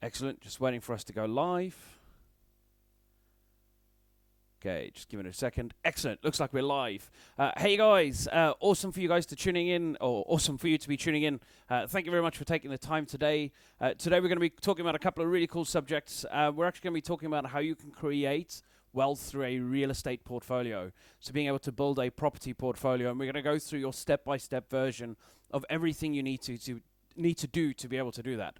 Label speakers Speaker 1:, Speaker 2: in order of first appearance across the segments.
Speaker 1: Excellent. Just waiting for us to go live. Okay, just give it a second. Excellent. Looks like we're live. Hey guys, awesome for you guys to tuning in, or awesome for you to be tuning in. Thank you very much for taking the time today. Today we're going to be talking about a couple of really cool subjects. We're actually going to be talking about how you can create wealth through a real estate portfolio. So being able to build a property portfolio, and we're going to go through your step-by-step version of everything you need to do to be able to do that.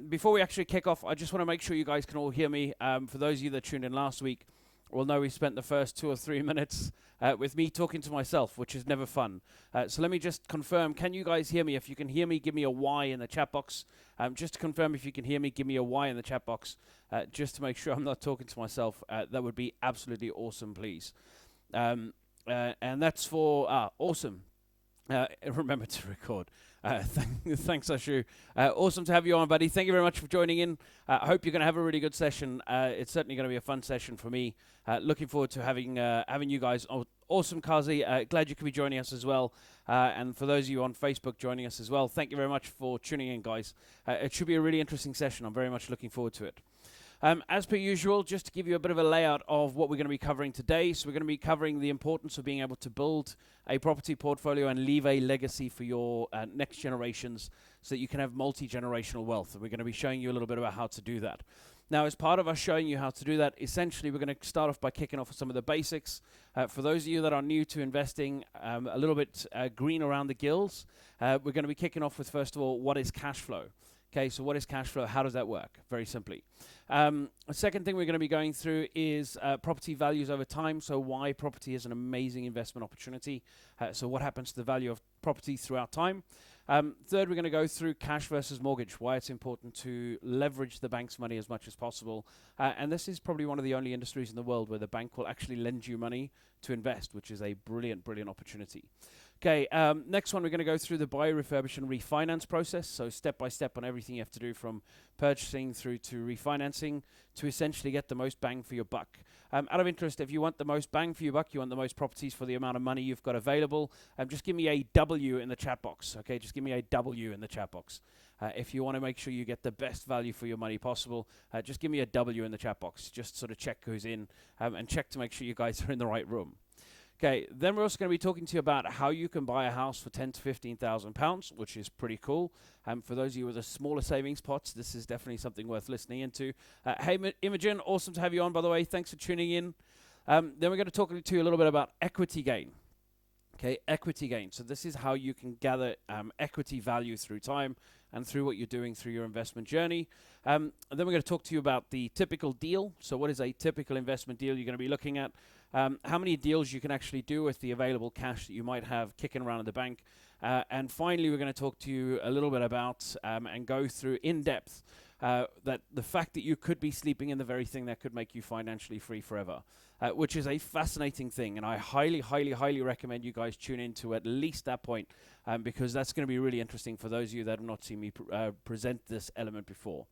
Speaker 1: Before we actually kick off, I just want to make sure you guys can all hear me. For those of you that tuned in last week, we'll know we spent the first 2 or 3 minutes with me talking to myself, which is never fun. So let me just confirm, can you guys hear me? If you can hear me, give me a Y in the chat box. Just to confirm, if you can hear me, give me a Y in the chat box, just to make sure I'm not talking to myself. That would be absolutely awesome, please. And that's for, awesome. Remember to record. Thanks, Ashu. Awesome to have you on, buddy. Thank you very much for joining in. I hope you're going to have a really good session. It's certainly going to be a fun session for me. Looking forward to having you guys. Awesome, Kazi. Glad you could be joining us as well. And for those of you on Facebook joining us as well, thank you very much for tuning in, guys. It should be a really interesting session. I'm very much looking forward to it. As per usual, just to give you a bit of a layout of what we're going to be covering today. So we're going to be covering the importance of being able to build a property portfolio and leave a legacy for your next generations so that you can have multi-generational wealth. And we're going to be showing you a little bit about how to do that. Now, as part of us showing you how to do that, essentially we're going to start off by kicking off with some of the basics. For those of you that are new to investing, a little bit green around the gills, we're going to be kicking off with, first of all, what is cash flow? Okay, so what is cash flow? How does that work? Very simply. The second thing we're going to be going through is property values over time. So why property is an amazing investment opportunity. So what happens to the value of property throughout time. Third, we're going to go through cash versus mortgage, why it's important to leverage the bank's money as much as possible. And this is probably one of the only industries in the world where the bank will actually lend you money to invest, which is a brilliant, brilliant opportunity. Okay, next one, we're going to go through the buy, refurbish, and refinance process. So step by step on everything you have to do from purchasing through to refinancing to essentially get the most bang for your buck. Out of interest, if you want the most bang for your buck, you want the most properties for the amount of money you've got available, just give me a W in the chat box. Okay, just give me a W in the chat box. If you want to make sure you get the best value for your money possible, just give me a W in the chat box. Just sort of check who's in and check to make sure you guys are in the right room. Okay, then we're also going to be talking to you about how you can buy a house for £10,000 to £15,000, which is pretty cool. For those of you with the smaller savings pots, this is definitely something worth listening into. Hey, Imogen, awesome to have you on, by the way. Thanks for tuning in. Then we're going to talk to you a little bit about equity gain. Okay, equity gain. So this is how you can gather equity value through time and through what you're doing through your investment journey. And then we're going to talk to you about the typical deal. So what is a typical investment deal you're going to be looking at? How many deals you can actually do with the available cash that you might have kicking around in the bank. And finally, we're going to talk to you a little bit about and go through in depth that the fact that you could be sleeping in the very thing that could make you financially free forever, which is a fascinating thing. And I highly, highly, highly recommend you guys tune in to at least that point because that's going to be really interesting for those of you that have not seen me present this element before.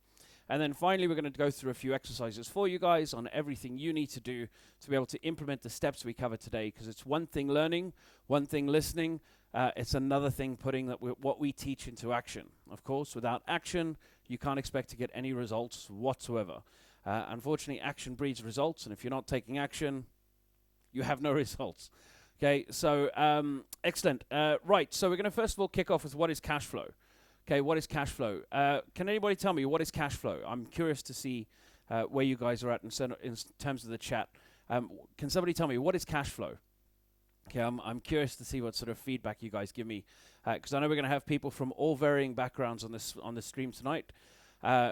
Speaker 1: And then finally, we're going to go through a few exercises for you guys on everything you need to do to be able to implement the steps we covered today, because it's one thing learning, one thing listening, it's another thing putting what we teach into action. Of course, without action, you can't expect to get any results whatsoever. Unfortunately, action breeds results, and if you're not taking action, you have no results. Okay, so excellent. Right, so we're going to first of all kick off with what is cash flow. Okay, what is cash flow? Can anybody tell me what is cash flow? I'm curious to see where you guys are at in terms of the chat. Can somebody tell me what is cash flow? Okay, I'm curious to see what sort of feedback you guys give me, because I know we're going to have people from all varying backgrounds on the stream tonight,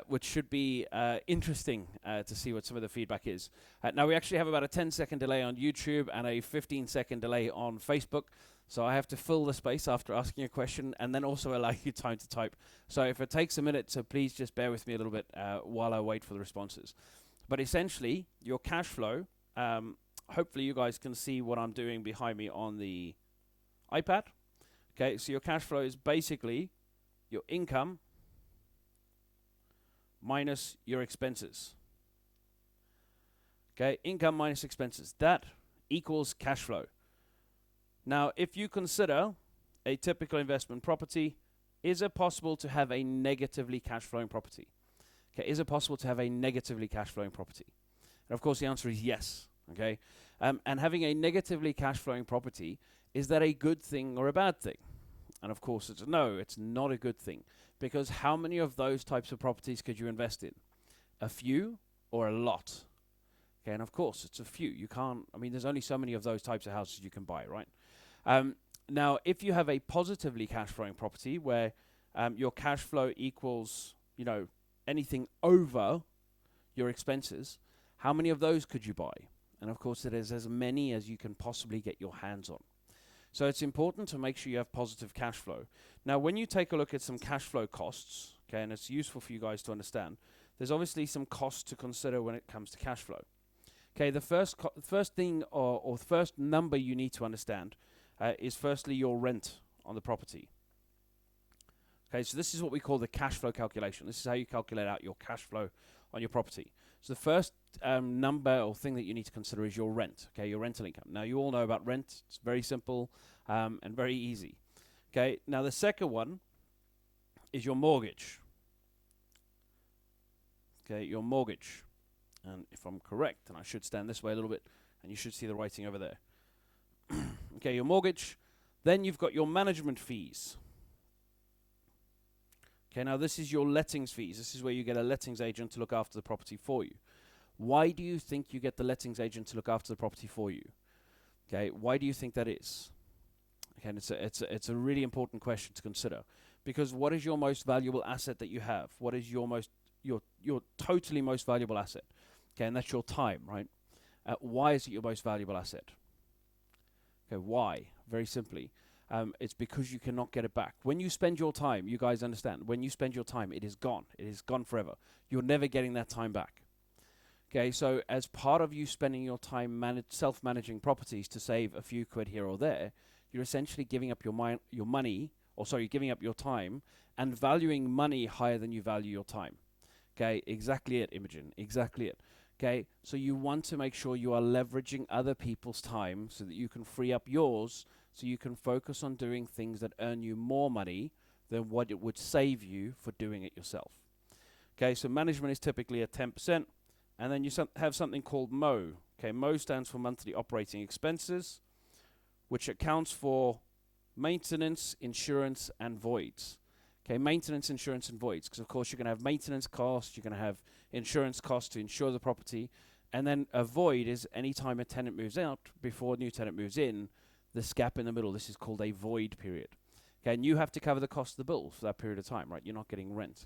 Speaker 1: which should be interesting to see what some of the feedback is. Now, we actually have about a 10-second delay on YouTube and a 15-second delay on Facebook. So I have to fill the space after asking a question and then also allow you time to type. So if it takes a minute, so please just bear with me a little bit while I wait for the responses. But essentially, your cash flow, hopefully you guys can see what I'm doing behind me on the iPad. Okay, so your cash flow is basically your income minus your expenses. Okay, income minus expenses. That equals cash flow. Now, if you consider a typical investment property, is it possible to have a negatively cash flowing property? Okay, is it possible to have a negatively cash flowing property? And of course, the answer is yes. Okay, and having a negatively cash flowing property, is that a good thing or a bad thing? And of course, no, it's not a good thing, because how many of those types of properties could you invest in? A few or a lot? Okay, and of course, it's a few. You can't, I mean, there's only so many of those types of houses you can buy, right? Now, if you have a positively cash flowing property where your cash flow equals, anything over your expenses, how many of those could you buy? And of course, it is as many as you can possibly get your hands on. So it's important to make sure you have positive cash flow. Now, when you take a look at some cash flow costs, okay, and it's useful for you guys to understand, there's obviously some costs to consider when it comes to cash flow. Okay, the first thing or the first number you need to understand is firstly your rent on the property. Okay, so this is what we call the cash flow calculation. This is how you calculate out your cash flow on your property. So the first number or thing that you need to consider is your rent, okay, your rental income. Now, you all know about rent. It's very simple and very easy. Okay, now the second one is your mortgage. Okay, your mortgage. And if I'm correct, and I should stand this way a little bit, and you should see the writing over there. Okay, your mortgage. Then you've got your management fees. Okay, now this is your lettings fees. This is where you get a lettings agent to look after the property for you. Why do you think you get the lettings agent to look after the property for you? Okay, why do you think that is? Okay, and it's a really important question to consider, because what is your most valuable asset that you have? What is your totally most valuable asset? Okay, and that's your time, right? Why is it your most valuable asset? Okay, why? Very simply. It's because you cannot get it back. When you spend your time, you guys understand, when you spend your time, it is gone. It is gone forever. You're never getting that time back. Okay, so as part of you spending your time self-managing properties to save a few quid here or there, you're essentially giving up giving up your time and valuing money higher than you value your time. Okay, exactly it, Imogen, exactly it. Okay, so you want to make sure you are leveraging other people's time so that you can free up yours, so you can focus on doing things that earn you more money than what it would save you for doing it yourself. Okay, so management is typically at 10%, and then you have something called MO. Okay, MO stands for monthly operating expenses, which accounts for maintenance, insurance, and voids. Okay, maintenance, insurance, and voids, because of course you're going to have maintenance costs, you're going to have insurance costs to insure the property, and then a void is any time a tenant moves out before a new tenant moves in, this gap in the middle, this is called a void period. Okay, and you have to cover the cost of the bill for that period of time, right? You're not getting rent.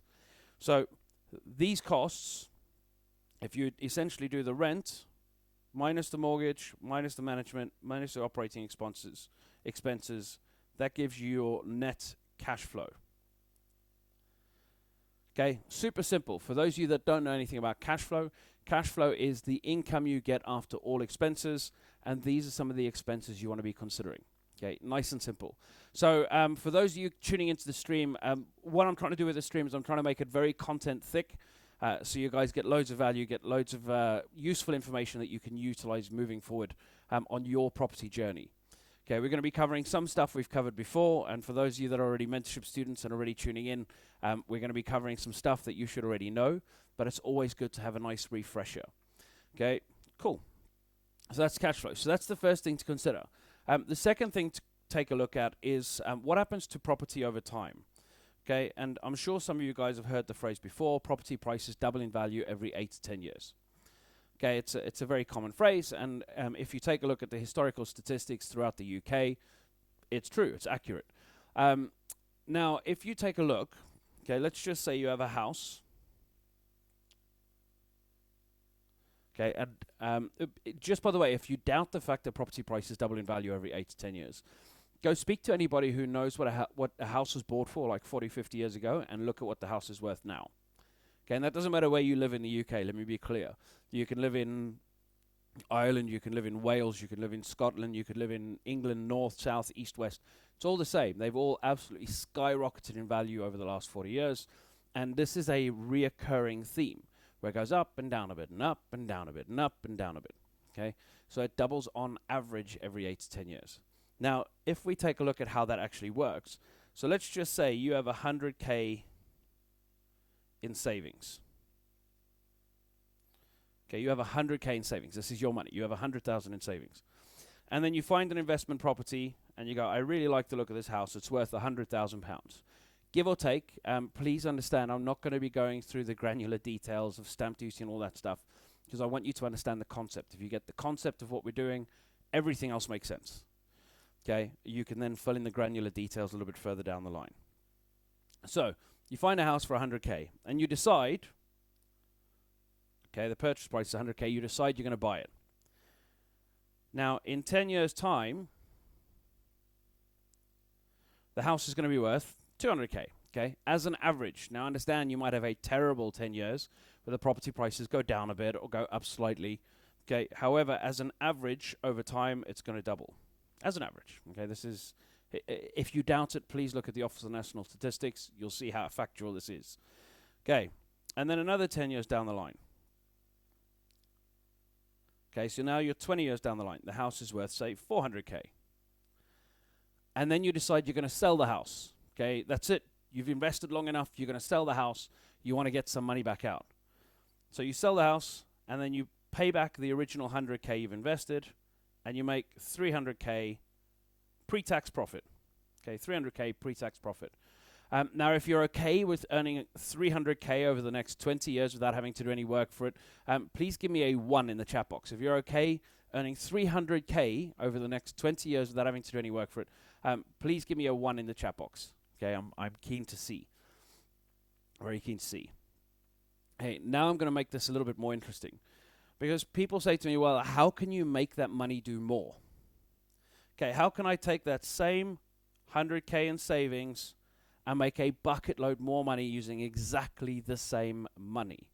Speaker 1: So these costs, if you essentially do the rent, minus the mortgage, minus the management, minus the operating expenses, that gives you your net cash flow. Okay, super simple. For those of you that don't know anything about cash flow is the income you get after all expenses, and these are some of the expenses you want to be considering. Okay, nice and simple. So for those of you tuning into the stream, what I'm trying to do with the stream is I'm trying to make it very content thick, so you guys get loads of value, get loads of useful information that you can utilize moving forward on your property journey. Okay, we're going to be covering some stuff we've covered before, and for those of you that are already mentorship students and already tuning in, we're going to be covering some stuff that you should already know, but it's always good to have a nice refresher. Okay, cool. So that's cash flow. So that's the first thing to consider. The second thing to take a look at is what happens to property over time. Okay, and I'm sure some of you guys have heard the phrase before, property prices double in value every 8 to 10 years. Okay, it's a very common phrase, and if you take a look at the historical statistics throughout the UK, it's true, it's accurate. Now, if you take a look, okay, let's just say you have a house. Okay, and just by the way, if you doubt the fact that property prices double in value every 8 to 10 years, go speak to anybody who knows what a house was bought for like 40, 50 years ago, and look at what the house is worth now. Okay, and that doesn't matter where you live in the UK, let me be clear. You can live in Ireland, you can live in Wales, you can live in Scotland, you could live in England, north, south, east, west. It's all the same. They've all absolutely skyrocketed in value over the last 40 years, and this is a reoccurring theme, where it goes up and down a bit, and up and down a bit, and up and down a bit. Okay, so it doubles on average every 8 to 10 years. Now, if we take a look at how that actually works, so let's just say you have 100K in savings. Okay, you have 100K in savings. This is your money. You have 100,000 in savings. And then you find an investment property and you go, I really like the look of this house. It's worth £100,000. Give or take, please understand, I'm not going to be going through the granular details of stamp duty and all that stuff, because I want you to understand the concept. If you get the concept of what we're doing, everything else makes sense. Okay, you can then fill in the granular details a little bit further down the line. So, you find a house for 100K, and you decide, okay, the purchase price is 100K, you decide you're going to buy it. Now, in 10 years' time, the house is going to be worth 200K, okay, as an average. Now, understand you might have a terrible 10 years where the property prices go down a bit or go up slightly, okay. However, as an average, over time, it's going to double. As an average, okay, this is, if you doubt it, please look at the Office of National Statistics. You'll see how factual this is. Okay, and then another 10 years down the line. Okay, so now you're 20 years down the line. The house is worth, say, 400K. And then you decide you're going to sell the house. Okay, that's it. You've invested long enough. You're going to sell the house. You want to get some money back out. So you sell the house, and then you pay back the original 100K you've invested, and you make 300K pre-tax profit. Okay, 300K pre-tax profit. Now, if you're okay with earning 300K over the next 20 years without having to do any work for it, please give me a 1 in the chat box. If you're okay earning 300K over the next 20 years without having to do any work for it, please give me a 1 in the chat box. Okay, I'm keen to see. Very keen to see. Hey, now I'm going to make this a little bit more interesting. Because people say to me, well, how can you make that money do more? Okay, how can I take that same 100K in savings and make a bucket load more money using exactly the same money?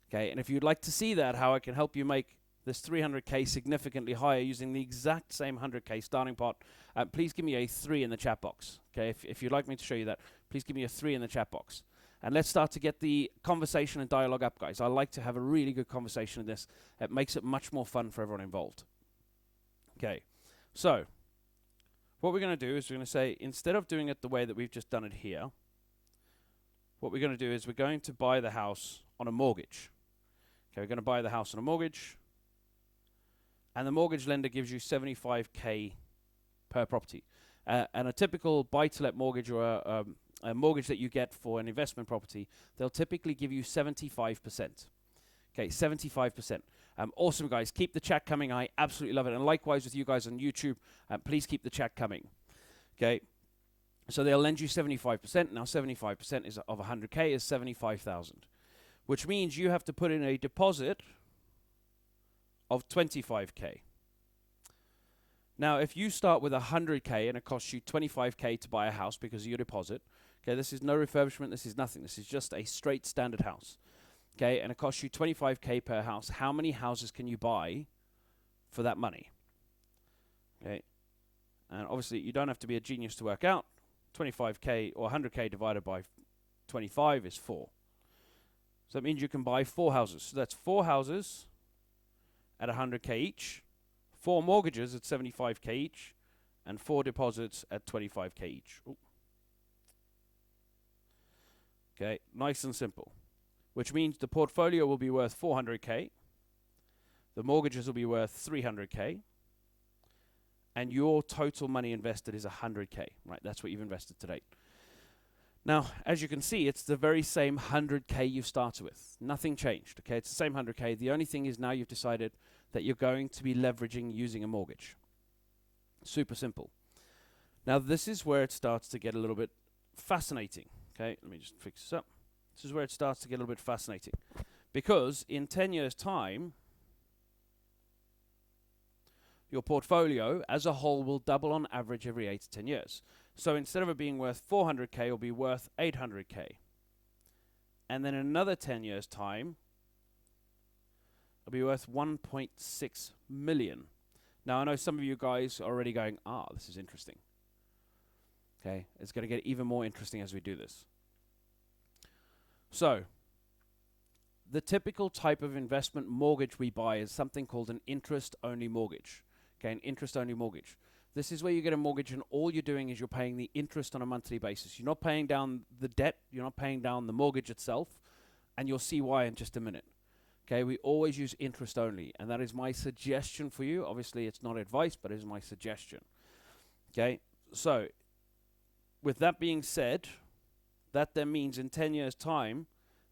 Speaker 1: Okay, and if you'd like to see that, how I can help you make this 300K significantly higher using the exact same 100K starting pot, please give me a 3 in the chat box. Okay, if you'd like me to show you that, please give me a 3 in the chat box. And let's start to get the conversation and dialogue up, guys. I like to have a really good conversation in this. It makes it much more fun for everyone involved. Okay, so what we're going to do is we're going to say, instead of doing it the way that we've just done it here, what we're going to do is we're going to buy the house on a mortgage. Okay, we're going to buy the house on a mortgage, and the mortgage lender gives you 75K per property. And a typical buy-to-let mortgage or a mortgage that you get for an investment property, they'll typically give you 75%. Okay, 75%. Awesome, guys. Keep the chat coming. I absolutely love it. And likewise with you guys on YouTube, please keep the chat coming. Okay, so they'll lend you 75%. Now 75% is of 100K is 75,000, which means you have to put in a deposit of 25K. Now, if you start with 100K and it costs you 25K to buy a house because of your deposit, okay, this is no refurbishment, this is nothing. This is just a straight standard house. Okay, and it costs you 25K per house. How many houses can you buy for that money? Okay, and obviously you don't have to be a genius to work out. 25K or 100K divided by 25 is 4. So that means you can buy 4 houses. So that's 4 houses at 100K each, 4 mortgages at 75K each, and 4 deposits at 25K each. Ooh. Okay, nice and simple. Which means the portfolio will be worth 400K, the mortgages will be worth 300K, and your total money invested is 100K, right? That's what you've invested to date. Now, as you can see, it's the very same 100K you started with. Nothing changed, okay? It's the same 100K. The only thing is now you've decided that you're going to be leveraging using a mortgage. Super simple. Now, this is where it starts to get a little bit fascinating, okay? Let me just fix this up. This is where it starts to get a little bit fascinating. Because in 10 years' time, your portfolio as a whole will double on average every 8 to 10 years. So instead of it being worth 400K, it'll be worth 800K. And then in another 10 years' time, it'll be worth 1.6 million. Now, I know some of you guys are already going, this is interesting. Okay, it's going to get even more interesting as we do this. So, the typical type of investment mortgage we buy is something called an interest-only mortgage. Okay, an interest-only mortgage. This is where you get a mortgage and all you're doing is you're paying the interest on a monthly basis. You're not paying down the debt, you're not paying down the mortgage itself, and you'll see why in just a minute. Okay, we always use interest only, and that is my suggestion for you. Obviously, it's not advice, but it is my suggestion. Okay, so with that being said, that then means in 10 years' time,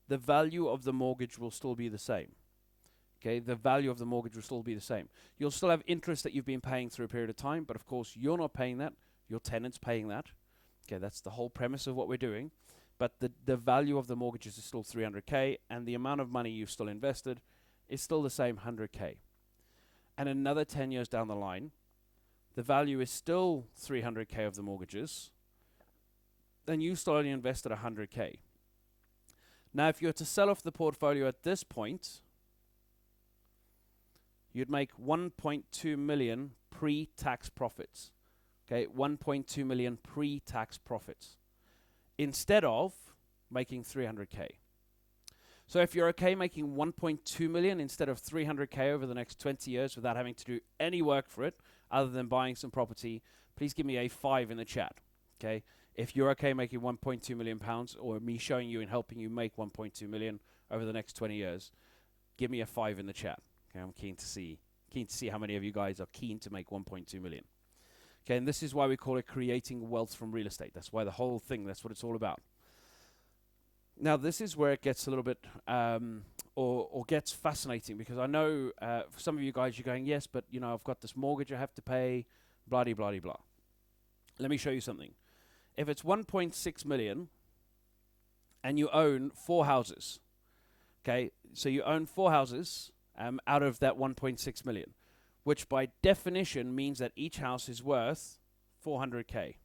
Speaker 1: the value of the mortgage will still be the same. Okay, the value of the mortgage will still be the same. You'll still have interest that you've been paying through a period of time, but of course, you're not paying that. Your tenant's paying that. Okay, that's the whole premise of what we're doing. But the value of the mortgages is still 300K, and the amount of money you've still invested is still the same 100K. And another 10 years down the line, the value is still 300K of the mortgages, then you still only invested 100K. Now, if you were to sell off the portfolio at this point, you'd make 1.2 million pre-tax profits. Okay, 1.2 million pre-tax profits, instead of making 300K. So if you're okay making 1.2 million instead of 300K over the next 20 years without having to do any work for it other than buying some property, please give me a 5 in the chat. Okay, if you're okay making 1.2 million pounds, or me showing you and helping you make 1.2 million over the next 20 years, give me a 5 in the chat. Okay, I'm keen to see how many of you guys are keen to make 1.2 million. Okay, and this is why we call it creating wealth from real estate. That's why the whole thing, that's what it's all about. Now, this is where it gets a little bit, or gets fascinating, because I know for some of you guys, you're going, yes, but, you know, I've got this mortgage I have to pay, blah, blah, blah, blah. Let me show you something. If it's 1.6 million and you own 4 houses, okay, so you own 4 houses out of that 1.6 million, which by definition means that each house is worth 400K.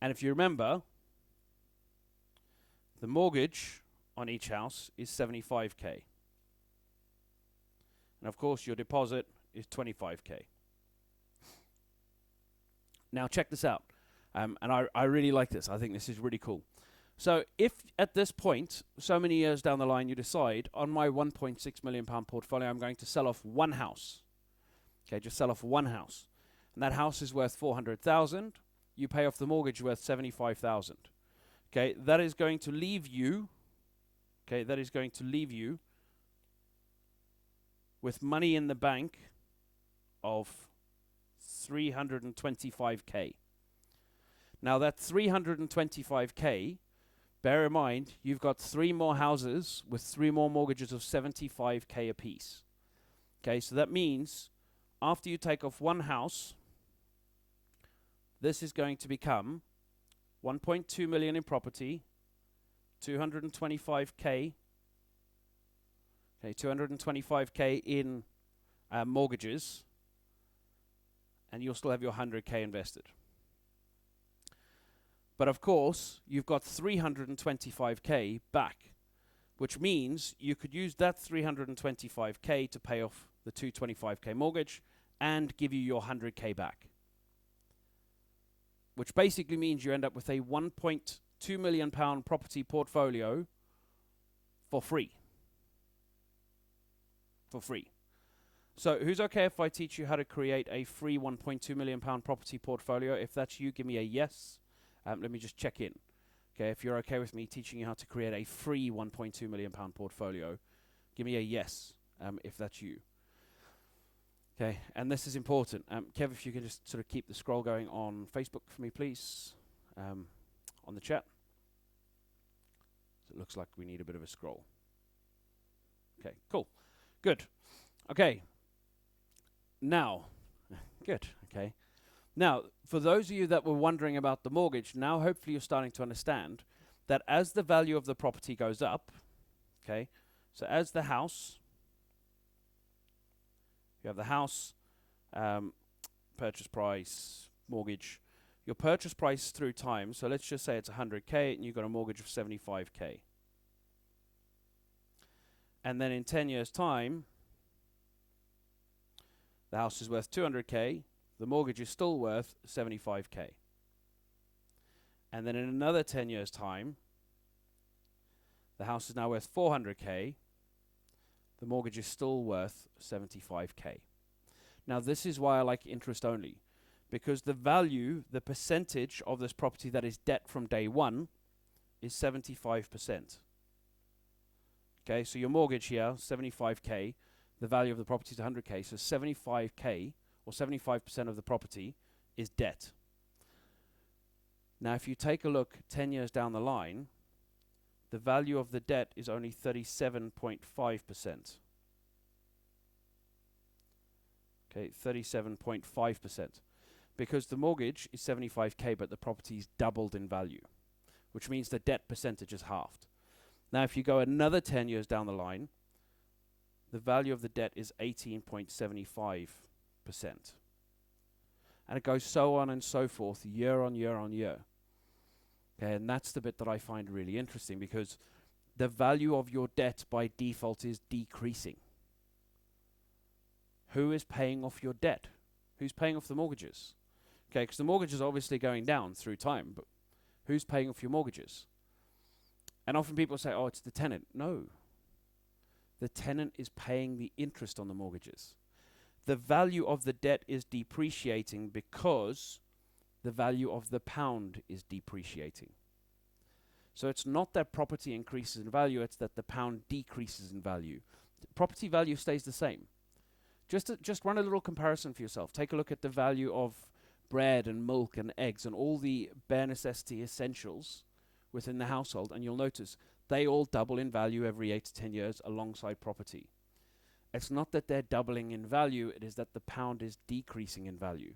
Speaker 1: And if you remember, the mortgage on each house is 75K. And of course, your deposit is 25K. Now, check this out. And I really like this. I think this is really cool. So if at this point, so many years down the line, you decide, on my 1.6 million pound portfolio, I'm going to sell off one house. Okay, just sell off one house. And that house is worth 400,000. You pay off the mortgage worth 75,000. Okay, that is going to leave you, with money in the bank of 325K. Now that 325K, bear in mind, you've got 3 more houses with 3 more mortgages of 75K apiece. Okay, so that means after you take off one house, this is going to become 1.2 million in property, 225K, okay, 225K in mortgages, and you'll still have your 100K invested. But of course, you've got 325K back, which means you could use that 325K to pay off the 225K mortgage and give you your 100K back. Which basically means you end up with a 1.2 million pound property portfolio for free. For free. So who's okay if I teach you how to create a free 1.2 million pound property portfolio? If that's you, give me a yes. Let me just check in. Okay, if you're okay with me teaching you how to create a free 1.2 million pound portfolio, give me a yes, if that's you. Okay, and this is important. Kev, if you can just sort of keep the scroll going on Facebook for me, please, on the chat. So it looks like we need a bit of a scroll. Okay, cool. Good. Okay. Now, good, okay. Now, for those of you that were wondering about the mortgage, now hopefully you're starting to understand that as the value of the property goes up, okay, so as the house, you have the house, purchase price, mortgage, your purchase price through time, so let's just say it's 100K and you've got a mortgage of 75K. And then in 10 years' time, the house is worth 200K, the mortgage is still worth 75K. And then in another 10 years' time, the house is now worth 400K, the mortgage is still worth 75K. Now this is why I like interest only, because the value, the percentage of this property that is debt from day one is 75%. Okay, so your mortgage here, 75k, the value of the property is 100k, so 75k or 75% of the property is debt. Now, if you take a look 10 years down the line, the value of the debt is only 37.5%. Okay, 37.5%. Because the mortgage is 75k, but the property's doubled in value, which means the debt percentage is halved. Now, if you go another 10 years down the line, the value of the debt is 18.75%. And it goes so on and so forth, year on year on year. Okay, and that's the bit that I find really interesting, because the value of your debt by default is decreasing. Who is paying off your debt? Who's paying off the mortgages? Okay, because the mortgage is obviously going down through time, but who's paying off your mortgages? And often people say, oh, it's the tenant. No. The tenant is paying the interest on the mortgages. The value of the debt is depreciating because the value of the pound is depreciating. So it's not that property increases in value, it's that the pound decreases in value. Property value stays the same. Just run a little comparison for yourself. Take a look at the value of bread and milk and eggs and all the bare necessity essentials within the household, and you'll notice they all double in value every 8 to 10 years alongside property. It's not that they're doubling in value, it is that the pound is decreasing in value.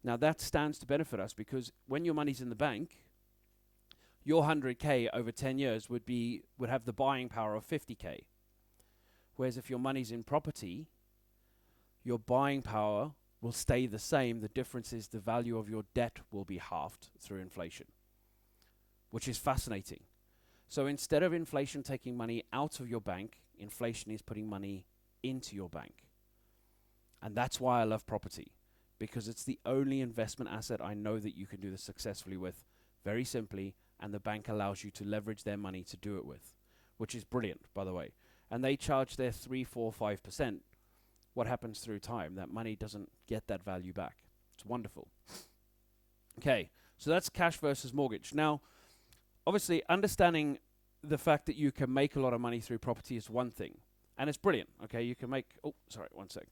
Speaker 1: Now that stands to benefit us, because when your money's in the bank, your 100k over 10 years would have the buying power of 50k. Whereas if your money's in property, your buying power will stay the same. The difference is the value of your debt will be halved through inflation, which is fascinating. So instead of inflation taking money out of your bank, inflation is putting money into your bank. And that's why I love property, because it's the only investment asset I know that you can do this successfully with, very simply, and the bank allows you to leverage their money to do it with, which is brilliant, by the way. And they charge their 3, 4, 5%. What happens through time? That money doesn't get that value back. It's wonderful. Okay, so that's cash versus mortgage. Now, obviously, understanding the fact that you can make a lot of money through property is one thing. And it's brilliant, okay? You can make... Oh, sorry, one sec.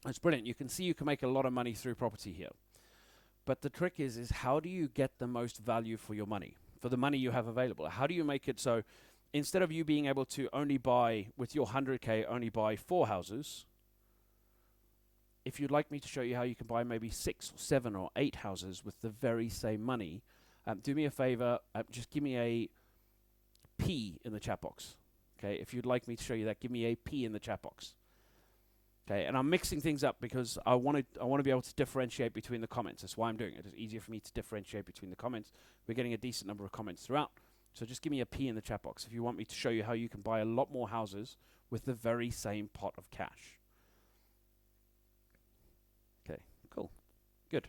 Speaker 1: It's brilliant. You can see you can make a lot of money through property here. But the trick is how do you get the most value for your money, for the money you have available? How do you make it so instead of you being able to only buy, with your 100k, only buy 4 houses, if you'd like me to show you how you can buy maybe 6 or 7 or 8 houses with the very same money, do me a favor, just give me a P in the chat box. Okay, if you'd like me to show you that, give me a P in the chat box. Okay, and I'm mixing things up because I want to be able to differentiate between the comments. That's why I'm doing it. It's easier for me to differentiate between the comments. We're getting a decent number of comments throughout. So just give me a P in the chat box if you want me to show you how you can buy a lot more houses with the very same pot of cash. Okay, cool. Good.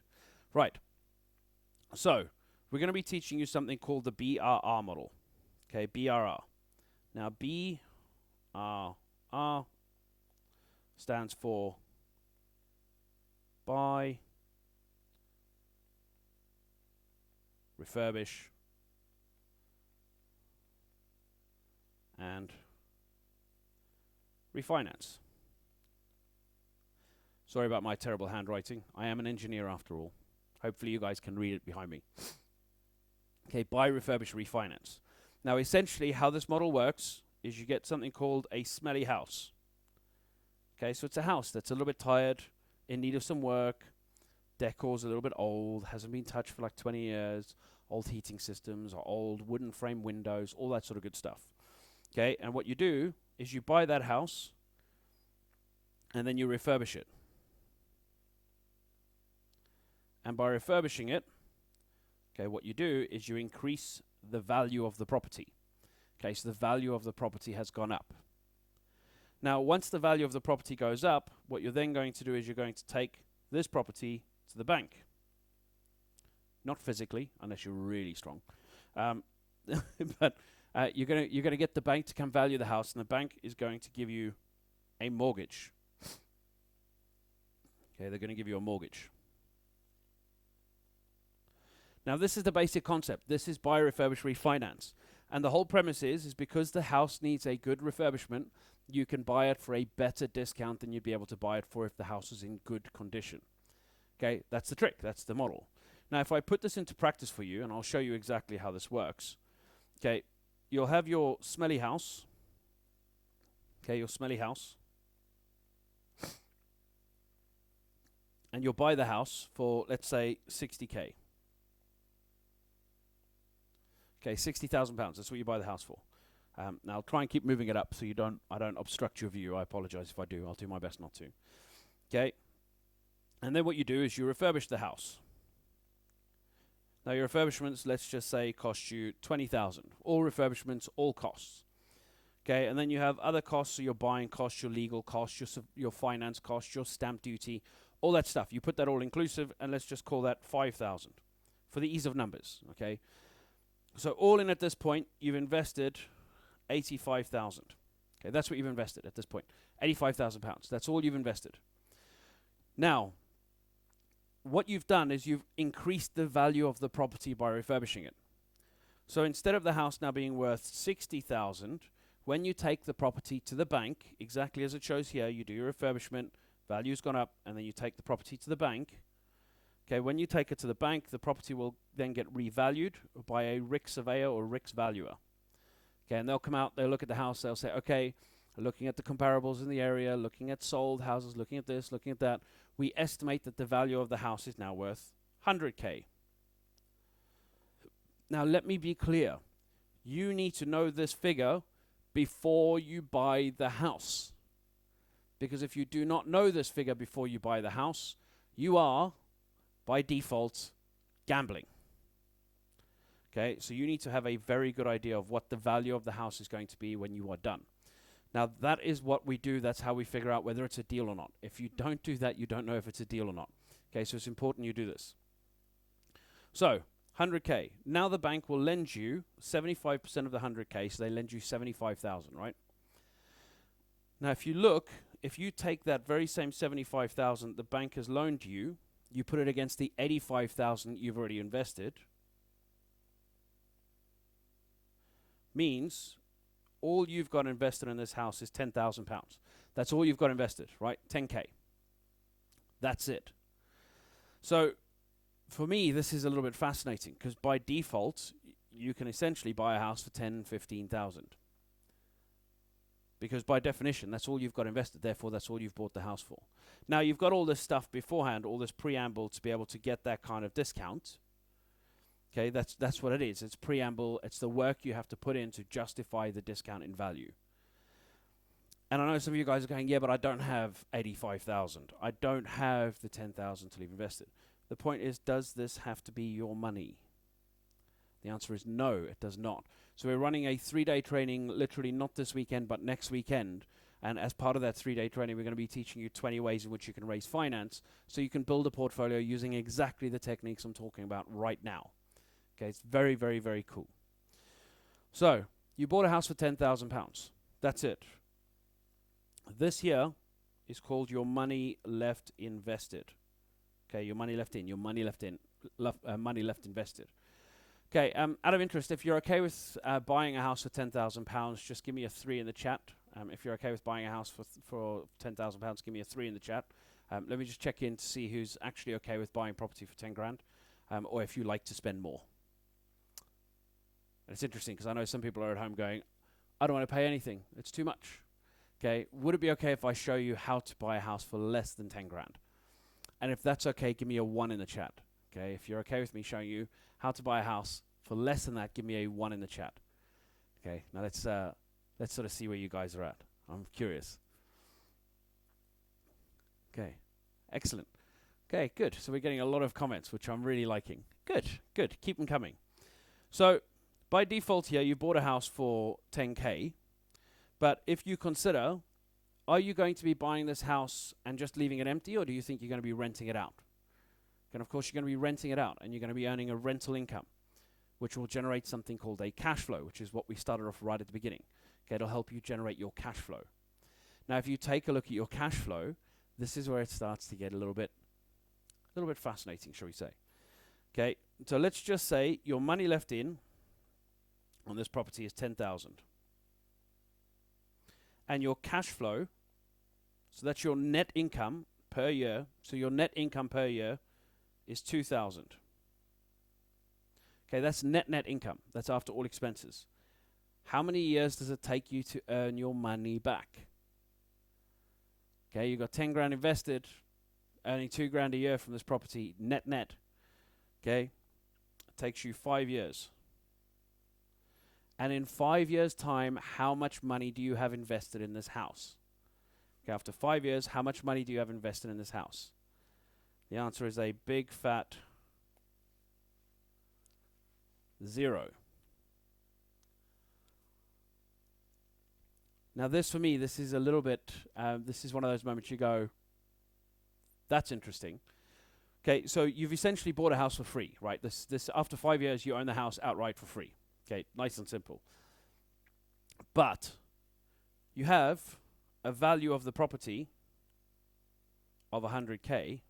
Speaker 1: Right. So we're going to be teaching you something called the BRR model. Okay, BRR. Now, BRR stands for buy, refurbish, and refinance. Sorry about my terrible handwriting. I am an engineer after all. Hopefully you guys can read it behind me. Okay, buy, refurbish, refinance. Now essentially how this model works is you get something called a smelly house. Okay, so it's a house that's a little bit tired, in need of some work, decor's a little bit old, hasn't been touched for like 20 years, old heating systems, or old wooden frame windows, all that sort of good stuff. Okay, and what you do is you buy that house and then you refurbish it. And by refurbishing it, okay, what you do is you increase the value of the property. Okay, so the value of the property has gone up. Now, once the value of the property goes up, what you're then going to do is you're going to take this property to the bank. Not physically, unless you're really strong. But you're gonna get the bank to come value the house, and the bank is going to give you a mortgage. Okay, they're going to give you a mortgage. Now, this is the basic concept. This is buy, refurbish, refinance. And the whole premise is because the house needs a good refurbishment, you can buy it for a better discount than you'd be able to buy it for if the house is in good condition. Okay, that's the trick, that's the model. Now, if I put this into practice for you, and I'll show you exactly how this works. Okay, you'll have your smelly house. Okay, your smelly house. And you'll buy the house for, let's say, 60K. Okay, £60,000. That's what you buy the house for. Now, I'll try and keep moving it up so I don't obstruct your view. I apologize if I do. I'll do my best not to. Okay. And then what you do is you refurbish the house. Now, your refurbishments, let's just say, cost you $20,000. All refurbishments, all costs. Okay, and then you have other costs, so your buying costs, your legal costs, your finance costs, your stamp duty, all that stuff. You put that all inclusive, and let's just call that $5,000 for the ease of numbers. Okay. So all in at this point, you've invested $85,000. Okay, that's what you've invested at this point. £85,000. That's all you've invested. Now, what you've done is you've increased the value of the property by refurbishing it. So instead of the house now being worth $60,000, when you take the property to the bank, exactly as it shows here, you do your refurbishment, value's gone up, and then you take the property to the bank. Okay, when you take it to the bank, the property will then get revalued by a RIC surveyor or RICS valuer. Okay, and they'll come out, they'll look at the house, they'll say, okay, looking at the comparables in the area, looking at sold houses, looking at this, looking at that, we estimate that the value of the house is now worth 100K. Now, let me be clear. You need to know this figure before you buy the house. Because if you do not know this figure before you buy the house, you are, by default, gambling. Okay, so you need to have a very good idea of what the value of the house is going to be when you are done. Now, that is what we do. That's how we figure out whether it's a deal or not. If you don't do that, you don't know if it's a deal or not. Okay, so it's important you do this. So, 100K. Now the bank will lend you 75% of the 100K, so they lend you 75,000, right? Now, if you look, if you take that very same 75,000 the bank has loaned you, you put it against the 85,000 you've already invested, means all you've got invested in this house is £10,000. That's all you've got invested, right? 10K. That's it. So for me, this is a little bit fascinating because by default, you can essentially buy a house for 10, 15,000. Because by definition, that's all you've got invested. Therefore, that's all you've bought the house for. Now, you've got all this stuff beforehand, all this preamble to be able to get that kind of discount. Okay, that's what it is. It's preamble. It's the work you have to put in to justify the discount in value. And I know some of you guys are going, yeah, but I don't have 85,000. I don't have the 10,000 to leave invested. The point is, does this have to be your money? The answer is no, it does not. So we're running a 3-day training, literally not this weekend, but next weekend. And as part of that 3-day training, we're going to be teaching you 20 ways in which you can raise finance so you can build a portfolio using exactly the techniques I'm talking about right now. Okay, it's very, very, very cool. So, you bought a house for £10,000. That's it. This here is called your money left invested. Okay, your money left in, your money left in, money left invested. Okay, out of interest, if you're okay with buying a house for £10,000, just give me a 3 in the chat. If you're okay with buying a house for £10,000, give me a 3 in the chat. Let me just check in to see who's actually okay with buying property for 10 grand, or if you like to spend more. And it's interesting because I know some people are at home going, I don't want to pay anything. It's too much. Okay, would it be okay if I show you how to buy a house for less than 10 grand? And if that's okay, give me a 1 in the chat. Okay, if you're okay with me showing you how to buy a house for less than that, give me a 1 in the chat. Okay, now let's sort of see where you guys are at. I'm curious. Okay, excellent. Okay, good. So we're getting a lot of comments, which I'm really liking. Good, good. Keep them coming. So by default here, you bought a house for 10K. But if you consider, are you going to be buying this house and just leaving it empty, or do you think you're going to be renting it out? And of course, you're going to be renting it out, and you're going to be earning a rental income, which will generate something called a cash flow, which is what we started off right at the beginning. Okay, it'll help you generate your cash flow. Now, if you take a look at your cash flow, this is where it starts to get a little bit fascinating, shall we say. Okay, so let's just say your money left in on this property is 10,000. And your cash flow, so that's your net income per year. So your net income per year is 2,000. Okay, that's net income. That's after all expenses. How many years does it take you to earn your money back? Okay, you got 10 grand invested, earning 2 grand a year from this property, net. Okay, it takes you 5 years. And in 5 years' time, how much money do you have invested in this house? Okay, after 5 years, how much money do you have invested in this house? The answer is a big fat 0. Now this, for me, this is a little bit, this is one of those moments you go, that's interesting. Okay, so you've essentially bought a house for free, right? This after 5 years, you own the house outright for free. Okay, nice and simple. But you have a value of the property of 100K.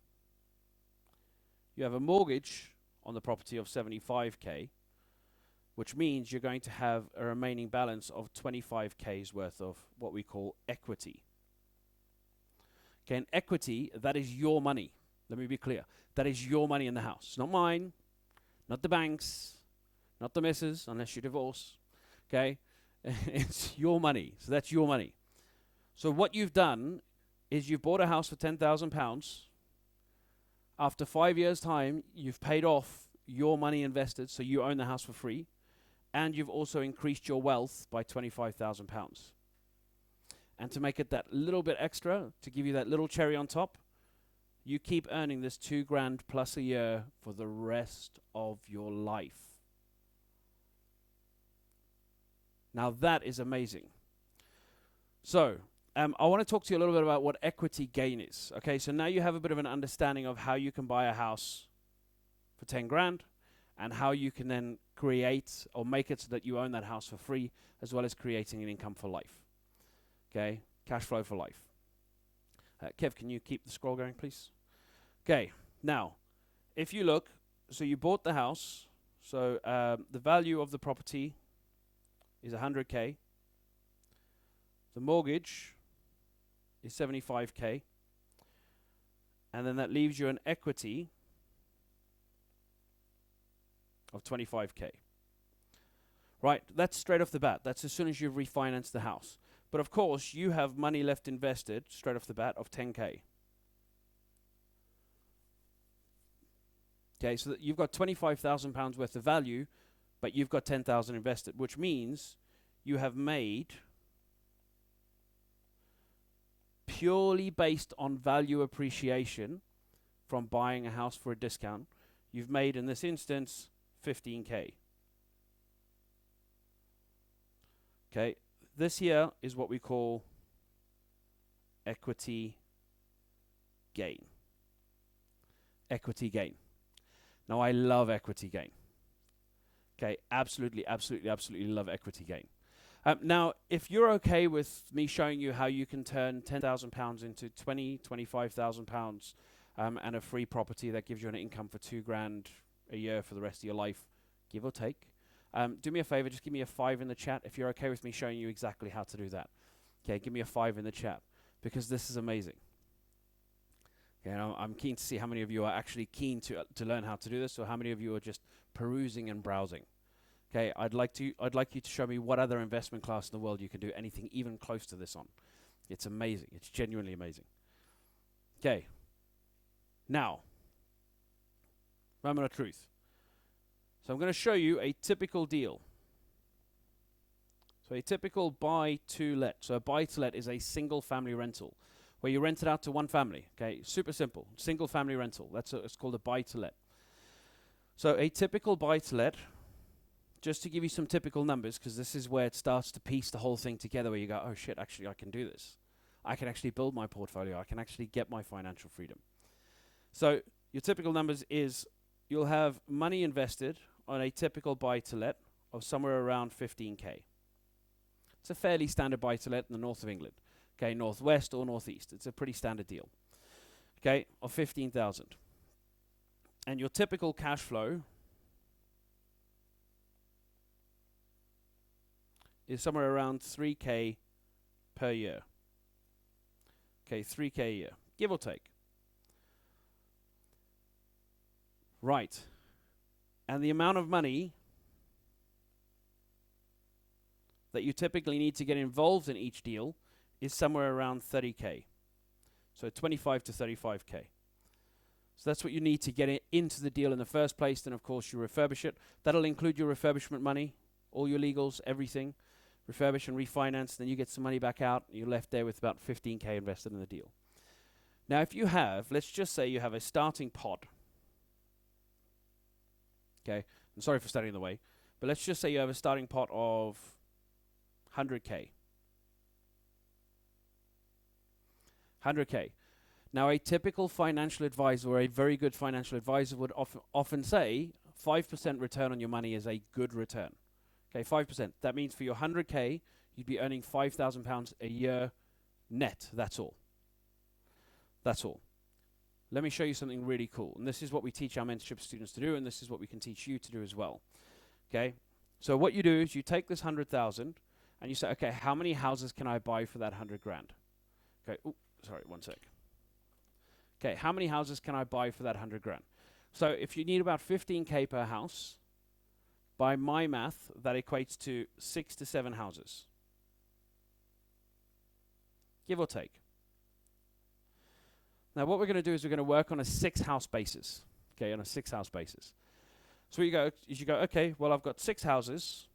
Speaker 1: You have a mortgage on the property of 75K, which means you're going to have a remaining balance of 25K's worth of what we call equity. Okay, and equity, that is your money. Let me be clear. That is your money in the house. Not mine, not the bank's, not the missus, unless you divorce. Okay? It's your money. So that's your money. So what you've done is you've bought a house for £10,000. After 5 years' time, you've paid off your money invested, so you own the house for free. And you've also increased your wealth by £25,000. And to make it that little bit extra, to give you that little cherry on top, you keep earning this 2 grand plus a year for the rest of your life. Now that is amazing. So, I want to talk to you a little bit about what equity gain is. Okay, so now you have a bit of an understanding of how you can buy a house for 10 grand and how you can then create or make it so that you own that house for free, as well as creating an income for life. Okay, cash flow for life. Kev, can you keep the scroll going, please? Okay, now, if you look, so you bought the house, so the value of the property is 100K. The mortgage is 75K. And then that leaves you an equity of 25K. Right, that's straight off the bat. That's as soon as you've refinanced the house. But of course, you have money left invested straight off the bat of 10K. Okay, so that you've got £25,000 worth of value, but you've got 10,000 invested, which means you have made, purely based on value appreciation from buying a house for a discount, you've made, in this instance, 15K. Okay, this here is what we call equity gain. Equity gain. Now, I love equity gain. Okay, absolutely love equity gain. Now, if you're okay with me showing you how you can turn £10,000 into £25,000 and a free property that gives you an income for 2 grand a year for the rest of your life, give or take, do me a favor, just give me a 5 in the chat if you're okay with me showing you exactly how to do that. Okay, give me a 5 in the chat, because this is amazing. Okay, and I'm keen to see how many of you are actually keen to learn how to do this, or how many of you are just perusing and browsing. Okay, I'd like you to show me what other investment class in the world you can do anything even close to this on. It's amazing. It's genuinely amazing. Okay. Now, moment of truth. So I'm going to show you a typical deal. So a typical buy-to-let. So a buy-to-let is a single family rental where you rent it out to one family. Okay, super simple. Single family rental. It's called a buy-to-let. So a typical buy-to-let, just to give you some typical numbers, because this is where it starts to piece the whole thing together, where you go, oh shit, actually I can do this. I can actually build my portfolio. I can actually get my financial freedom. So your typical numbers is you'll have money invested on a typical buy-to-let of somewhere around 15K. It's a fairly standard buy-to-let in the north of England. Okay, northwest or northeast. It's a pretty standard deal. Okay, of 15,000. And your typical cash flow is somewhere around 3K per year. Okay, 3K a year, give or take. Right. And the amount of money that you typically need to get involved in each deal is somewhere around 30K. So 25 to 35K. So that's what you need to get it into the deal in the first place. Then, of course, you refurbish it. That'll include your refurbishment money, all your legals, everything. Refurbish and refinance. Then you get some money back out. And you're left there with about 15K invested in the deal. Now, if you have, let's just say you have a starting pot. Okay, I'm sorry for standing in the way. But let's just say you have a starting pot of 100K. 100K. Now, a typical financial advisor or a very good financial advisor would often say 5% return on your money is a good return. Okay, 5%. That means for your 100K, you'd be earning £5,000 a year net. That's all. That's all. Let me show you something really cool. And this is what we teach our mentorship students to do, and this is what we can teach you to do as well. Okay? So what you do is you take this 100,000 and you say, okay, how many houses can I buy for that 100 grand? Okay, sorry, one sec. Okay, how many houses can I buy for that 100 grand? So if you need about 15K per house, by my math, that equates to 6 to 7 houses. Give or take. Now what we're going to do is we're going to work on a 6-house basis. Okay, on a 6-house basis. So what you go is you go, okay, well I've got 6 houses,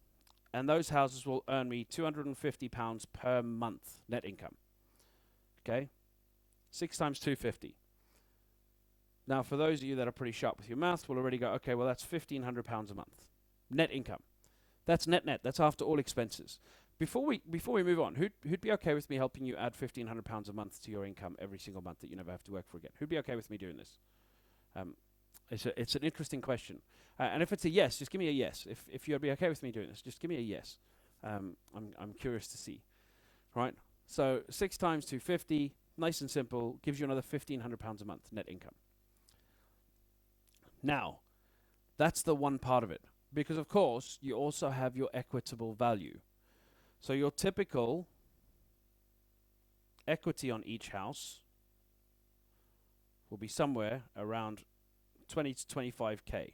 Speaker 1: and those houses will earn me £250 per month net income. Okay? 6 times 250. Now, for those of you that are pretty sharp with your math, will already go, okay, well, that's £1,500 a month. Net income. That's net. That's after all expenses. Before we move on, who'd be okay with me helping you add £1,500 a month to your income every single month that you never have to work for again? Who'd be okay with me doing this? It's an interesting question. And if it's a yes, just give me a yes. If you'd be okay with me doing this, just give me a yes. I'm curious to see. Right? So 6 times 250, nice and simple, gives you another £1,500 a month net income. Now, that's the one part of it. Because, of course, you also have your equitable value. So your typical equity on each house will be somewhere around 20 to 25K. I'm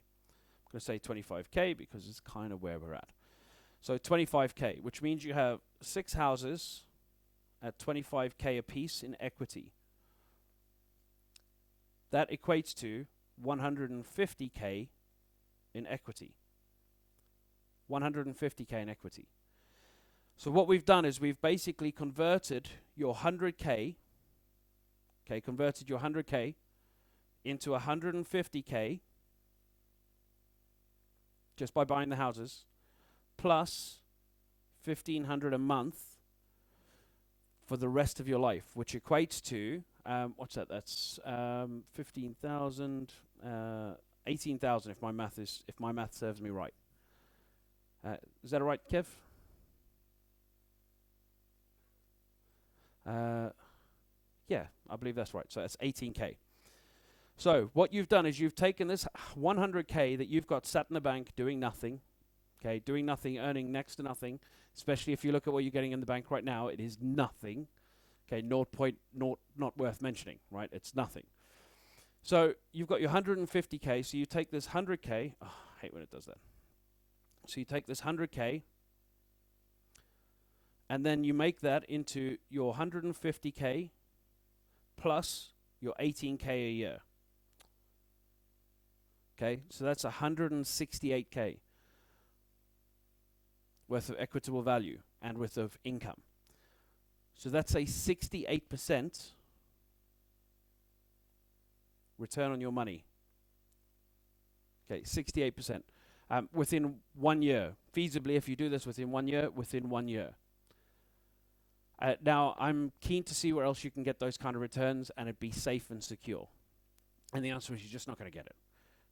Speaker 1: going to say 25K because it's kind of where we're at. So 25K, which means you have 6 houses at 25K a piece in equity. That equates to 150K in equity. 150K in equity. So what we've done is we've basically converted your 100K, converted your 100K into 150K just by buying the houses, plus $1,500 a month for the rest of your life, which equates to what's that? That's 15,000, 18,000 if my math serves me right. Is that all right, Kev? Yeah, I believe that's right. So that's 18K. So what you've done is you've taken this 100K that you've got sat in the bank doing nothing, okay, doing nothing, earning next to nothing, especially if you look at what you're getting in the bank right now, it is nothing. Okay, not worth mentioning, right? It's nothing. So you've got your 150K, so you take this 100K, I hate when it does that. So you take this 100K, and then you make that into your 150K plus your 18K a year. Okay, so that's 168K worth of equitable value and worth of income. So that's a 68% return on your money. Okay, 68%. Within 1 year. Feasibly, if you do this within 1 year, within 1 year. Now, I'm keen to see where else you can get those kind of returns and it be safe and secure. And the answer is you're just not going to get it.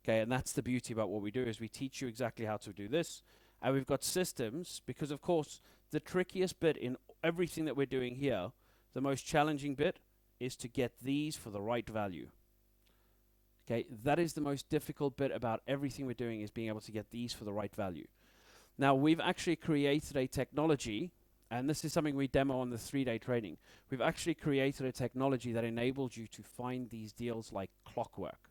Speaker 1: Okay, and that's the beauty about what we do is we teach you exactly how to do this. And we've got systems because, of course, the trickiest bit in everything that we're doing here, the most challenging bit is to get these for the right value. Okay, that is the most difficult bit about everything we're doing is being able to get these for the right value. Now, we've actually created a technology, and this is something we demo on the 3-day training. We've actually created a technology that enables you to find these deals like clockwork.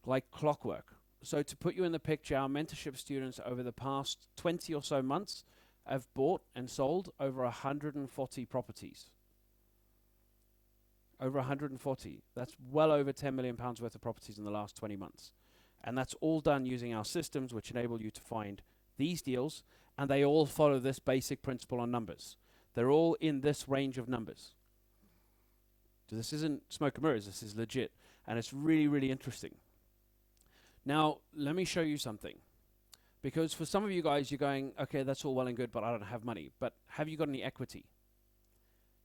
Speaker 1: Like clockwork. So to put you in the picture, our mentorship students over the past 20 or so months have bought and sold over 140 properties. Over 140. That's well over £10 million worth of properties in the last 20 months. And that's all done using our systems, which enable you to find these deals, and they all follow this basic principle on numbers. They're all in this range of numbers. So this isn't smoke and mirrors, this is legit. And it's really, really interesting. Now, let me show you something. Because for some of you guys, you're going, okay, that's all well and good, but I don't have money. But have you got any equity?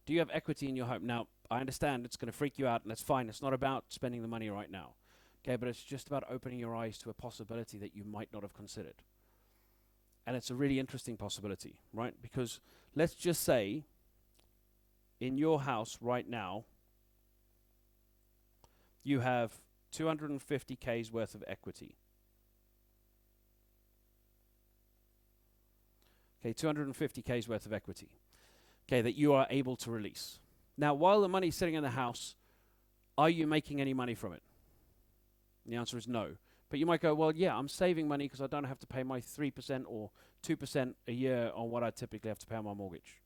Speaker 1: Do you have equity in your home? Now, I understand it's going to freak you out, and that's fine. It's not about spending the money right now. Okay, but it's just about opening your eyes to a possibility that you might not have considered. And it's a really interesting possibility, right? Because let's just say in your house right now, you have 250K's worth of equity. Okay, 250K's worth of equity. Okay, that you are able to release. Now, while the money's sitting in the house, are you making any money from it? And the answer is no. But you might go, well, yeah, I'm saving money because I don't have to pay my 3% or 2% a year on what I typically have to pay on my mortgage.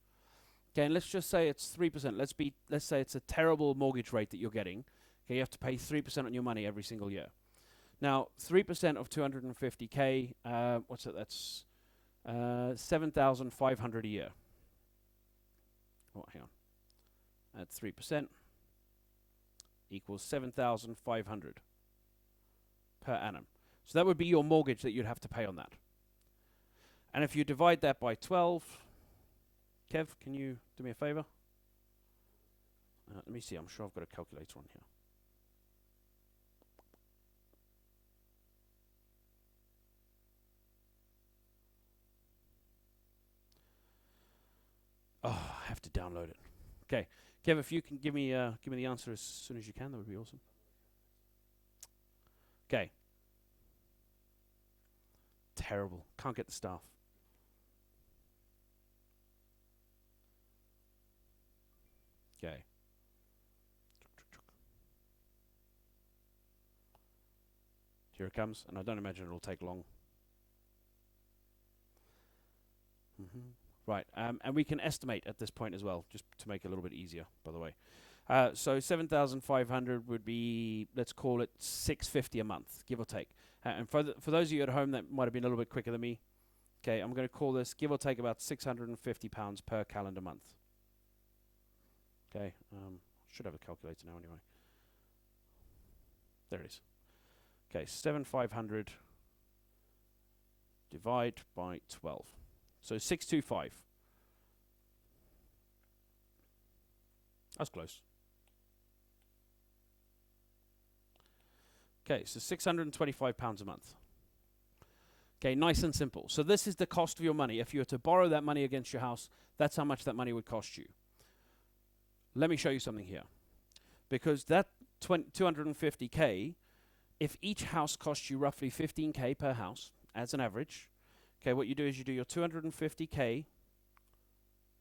Speaker 1: Okay, and let's just say it's 3%. Let's say it's a terrible mortgage rate that you're getting. Okay, you have to pay 3% on your money every single year. Now, 3% of 250K, what's it? That's 7,500 a year. Oh, hang on. At 3% equals 7,500 per annum. So that would be your mortgage that you'd have to pay on that. And if you divide that by 12, Kev, can you do me a favor? Let me see, I'm sure I've got a calculator on here. Oh, I have to download it. Okay, Kev, if you can give me the answer as soon as you can, that would be awesome. Okay. Terrible. Can't get the staff. Okay. Here it comes, and I don't imagine it'll take long. Right, and we can estimate at this point as well, just to make it a little bit easier, by the way. So 7,500 would be, let's call it 650 a month, give or take. And for those of you at home that might have been a little bit quicker than me, okay, I'm going to call this, give or take, about £650 per calendar month. Okay, should have a calculator now anyway. There it is. Okay, 7,500 divide by 12. So 625. That's close. Okay, so £625 a month. Okay, nice and simple. So this is the cost of your money. If you were to borrow that money against your house, that's how much that money would cost you. Let me show you something here. Because that 250K, if each house costs you roughly 15K per house, as an average, okay, what you do is you do your 250K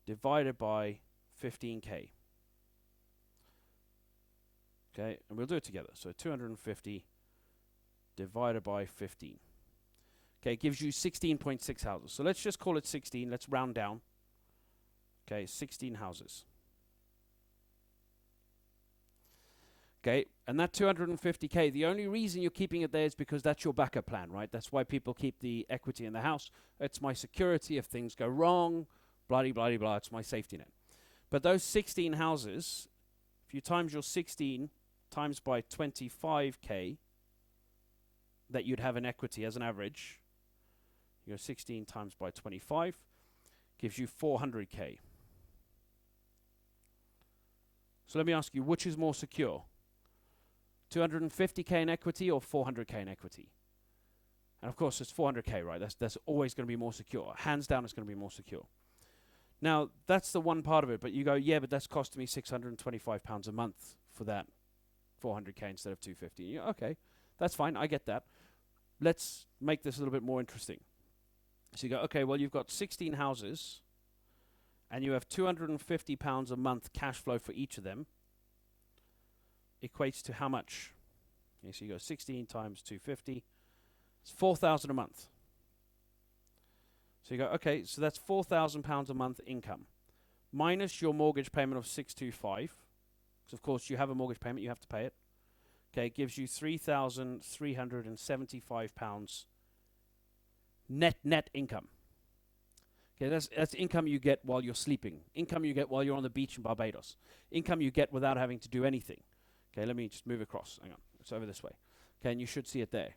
Speaker 1: divided by 15K. Okay, and we'll do it together. So 250 divided by 15. Okay, it gives you 16.6 houses. So let's just call it 16. Let's round down. Okay, 16 houses. Okay, and that 250K, the only reason you're keeping it there is because that's your backup plan, right? That's why people keep the equity in the house. It's my security if things go wrong, blah, blah, blah, it's my safety net. But those 16 houses, if you times your 16 times by 25K that you'd have in equity as an average, your 16 times by 25 gives you 400K. So let me ask you, which is more secure? 250K in equity or 400K in equity? And of course, it's 400K, right? That's always going to be more secure. Hands down, it's going to be more secure. Now, that's the one part of it, but you go, yeah, but that's costing me £625 a month for that 400K instead of 250. Okay, that's fine, I get that. Let's make this a little bit more interesting. So you go, okay, well, you've got 16 houses, and you have £250 a month cash flow for each of them. Equates to how much? Okay, so you go 16 times 250. It's 4,000 a month. So you go, okay, so that's £4,000 a month income, minus your mortgage payment of 625. Because of course you have a mortgage payment, you have to pay it. Okay, it gives you £3,375 net income. Okay, that's income you get while you're sleeping. Income you get while you're on the beach in Barbados. Income you get without having to do anything. Okay, let me just move across. Hang on, it's over this way. Okay, and you should see it there.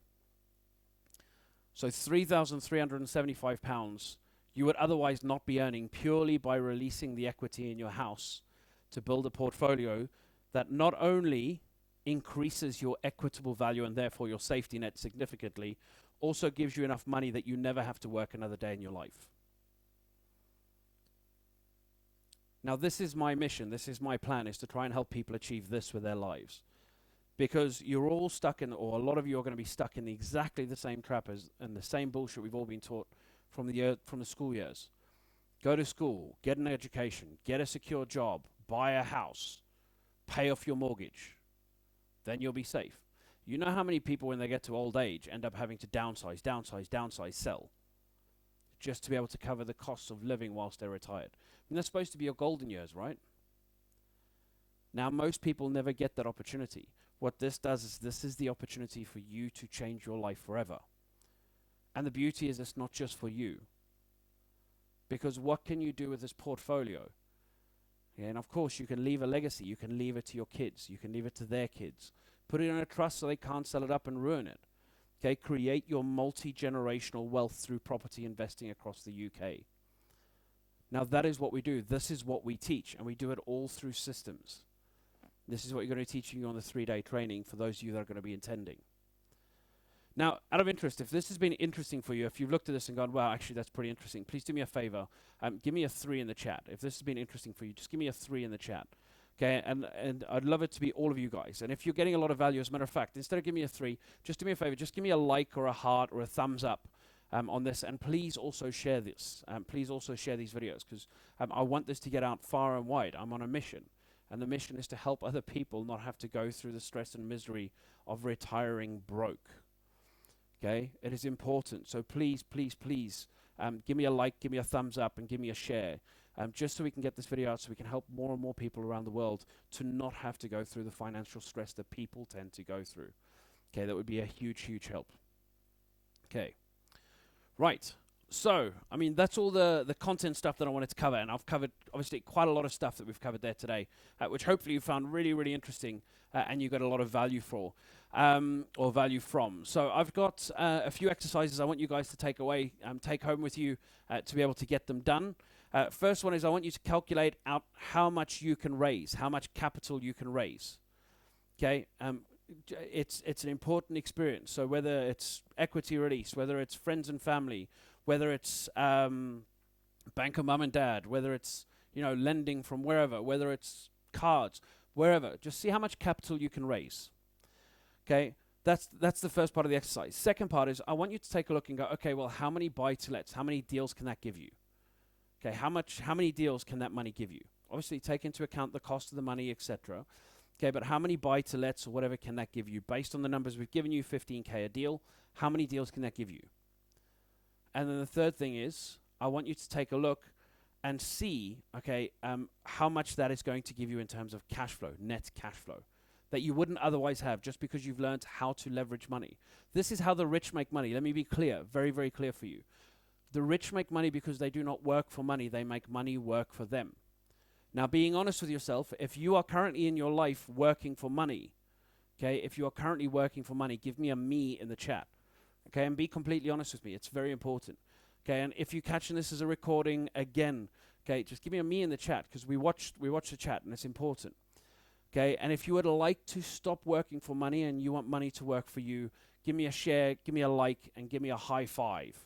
Speaker 1: So £3,375 you would otherwise not be earning purely by releasing the equity in your house to build a portfolio that not only increases your equitable value and therefore your safety net significantly, also gives you enough money that you never have to work another day in your life. Now, this is my mission, this is my plan, is to try and help people achieve this with their lives. Because you're all stuck in, or a lot of you are going to be stuck in exactly the same trap as, and the same bullshit we've all been taught from the school years. Go to school, get an education, get a secure job, buy a house, pay off your mortgage. Then you'll be safe. You know how many people, when they get to old age, end up having to downsize, sell, just to be able to cover the costs of living whilst they're retired. And that's supposed to be your golden years, right? Now, most people never get that opportunity. What this does is this is the opportunity for you to change your life forever. And the beauty is it's not just for you. Because what can you do with this portfolio? Yeah, and of course, you can leave a legacy. You can leave it to your kids. You can leave it to their kids. Put it in a trust so they can't sell it up and ruin it. Okay, create your multi-generational wealth through property investing across the UK. Now, that is what we do. This is what we teach, and we do it all through systems. This is what you're going to be teaching you on the 3-day training for those of you that are going to be attending. Now, out of interest, if this has been interesting for you, if you've looked at this and gone, wow, actually, that's pretty interesting, please do me a favor. Give me a 3 in the chat. If this has been interesting for you, just give me a 3 in the chat. Okay, and I'd love it to be all of you guys. And if you're getting a lot of value, as a matter of fact, instead of giving me a 3, just do me a favor, just give me a like or a heart or a thumbs up on this. And please also share this. Please also share these videos, because I want this to get out far and wide. I'm on a mission. And the mission is to help other people not have to go through the stress and misery of retiring broke. Okay, it is important. So please, please, please, give me a like, give me a thumbs up, and give me a share. Just so we can get this video out, so we can help more and more people around the world to not have to go through the financial stress that people tend to go through. Okay, that would be a huge, huge help. Okay, right. So, I mean, that's all the content stuff that I wanted to cover, and I've covered, obviously, quite a lot of stuff that we've covered there today, which hopefully you found really, really interesting, and you got a lot of value for, or value from. So I've got a few exercises I want you guys to take away, take home with you to be able to get them done. First one is I want you to calculate out how much you can raise, how much capital you can raise. Okay, it's an important experience. So whether it's equity release, whether it's friends and family, whether it's bank of mum and dad, whether it's lending from wherever, whether it's cards, wherever, just see how much capital you can raise. Okay, that's the first part of the exercise. Second part is I want you to take a look and go, okay, well, how many buy-to-lets, how many deals can that give you? Okay, how many deals can that money give you? Obviously, take into account the cost of the money, etc. Okay, but how many buy-to-lets or whatever can that give you? Based on the numbers we've given you, 15K a deal, how many deals can that give you? And then the third thing is, I want you to take a look and see, okay, how much that is going to give you in terms of cash flow, net cash flow, that you wouldn't otherwise have just because you've learned how to leverage money. This is how the rich make money. Let me be clear, very, very clear for you. The rich make money because they do not work for money. They make money work for them. Now, being honest with yourself, if you are currently in your life working for money, okay, if you are currently working for money, give me a me in the chat. Okay, and be completely honest with me. It's very important. Okay, and if you're catching this as a recording again, okay, just give me a me in the chat, because we watch the chat and it's important. Okay, and if you would like to stop working for money and you want money to work for you, give me a share, give me a like, and give me a high five.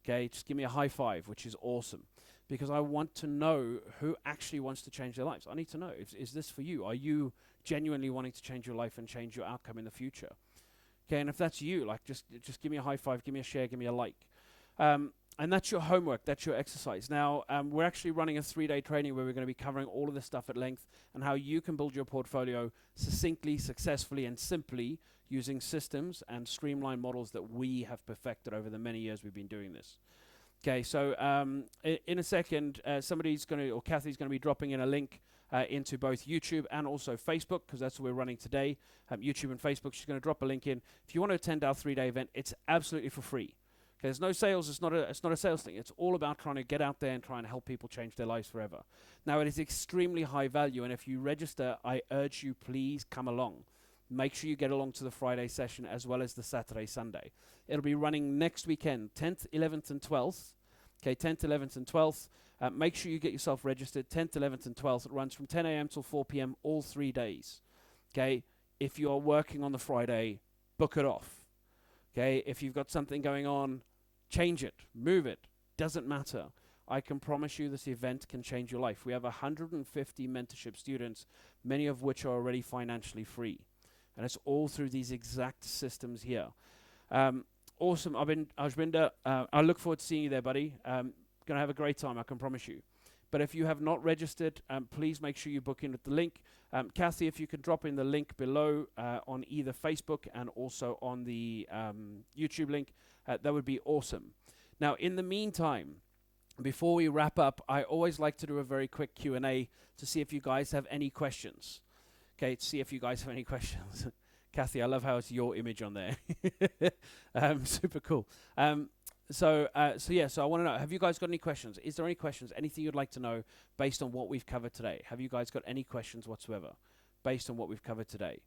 Speaker 1: Okay, just give me a high five, which is awesome, because I want to know who actually wants to change their lives. I need to know, is this for you? Are you genuinely wanting to change your life and change your outcome in the future? Okay, and if that's you, like just give me a high five, give me a share, give me a like. And that's your homework, that's your exercise. Now, we're actually running a 3-day training where we're going to be covering all of this stuff at length and how you can build your portfolio succinctly, successfully, and simply using systems and streamlined models that we have perfected over the many years we've been doing this. Okay, so in a second, somebody's going to, or Kathy's going to be dropping in a link into both YouTube and also Facebook, because that's what we're running today, YouTube and Facebook. She's going to drop a link in. If you want to attend our 3-day event, it's absolutely for free. Okay, there's no sales. It's not a sales thing. It's all about trying to get out there and try and help people change their lives forever. Now, it is extremely high value, and if you register, I urge you, please come along. Make sure you get along to the Friday session as well as the Saturday, Sunday. It'll be running next weekend, 10th, 11th, and 12th. Okay, 10th, 11th, and 12th. Make sure you get yourself registered, 10th, 11th, and 12th. It runs from 10 a.m. till 4 p.m. all 3 days. Okay, if you are working on the Friday, book it off. Okay, if you've got something going on, change it, move it, doesn't matter. I can promise you this event can change your life. We have 150 mentorship students, many of which are already financially free. And it's all through these exact systems here. Awesome, Ajbinder, I look forward to seeing you there, buddy. Going to have a great time, I can promise you. But if you have not registered, please make sure you book in at the link. Kathy, if you could drop in the link below on either Facebook and also on the YouTube link, that would be awesome. Now, in the meantime, before we wrap up, I always like to do a very quick Q&A to see if you guys have any questions. Okay, to see if you guys have any questions. Kathy, I love how it's your image on there. Super cool. So I want to know, have you guys got any questions? Is there any questions, anything you'd like to know based on what we've covered today? Have you guys got any questions whatsoever based on what we've covered today?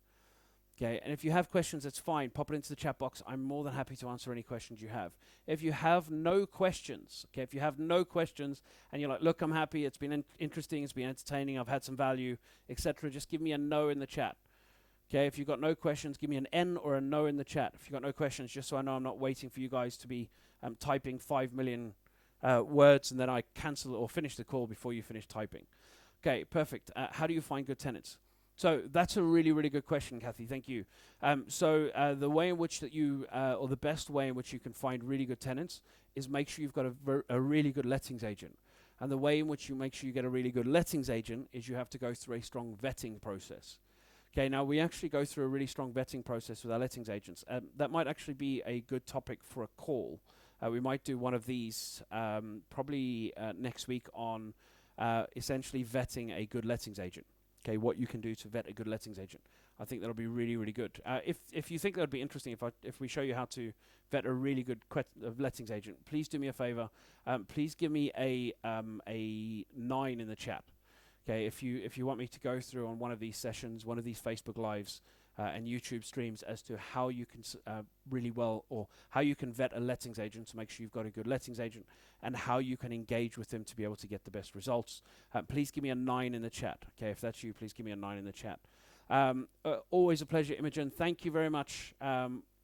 Speaker 1: Okay, and if you have questions, that's fine. Pop it into the chat box. I'm more than happy to answer any questions you have. If you have no questions, okay, if you have no questions and you're like, look, I'm happy, it's been interesting, it's been entertaining, I've had some value, etc., just give me a no in the chat. Okay, if you've got no questions, give me an N or a no in the chat. If you've got no questions, just so I know I'm not waiting for you guys to be typing 5 million words and then I cancel or finish the call before you finish typing. Okay, perfect. How do you find good tenants? So that's a really, really good question, Kathy. Thank you. The way in which that you, or the best way in which you can find really good tenants is make sure you've got a really good lettings agent. And the way in which you make sure you get a really good lettings agent is you have to go through a strong vetting process. Okay, now we actually go through a really strong vetting process with our lettings agents. That might actually be a good topic for a call. We might do one of these probably next week on essentially vetting a good lettings agent. Okay, what you can do to vet a good lettings agent. I think that'll be really, really good. If you think that would be interesting, if we show you how to vet a really good lettings agent, please do me a favor. Please give me a 9 in the chat. Okay, if you want me to go through on one of these sessions, one of these Facebook Lives and YouTube streams as to how you can really well, or how you can vet a lettings agent to make sure you've got a good lettings agent, and how you can engage with them to be able to get the best results. Please give me a 9 in the chat. Okay, if that's you, please give me a 9 in the chat. Always a pleasure, Imogen. Thank you very much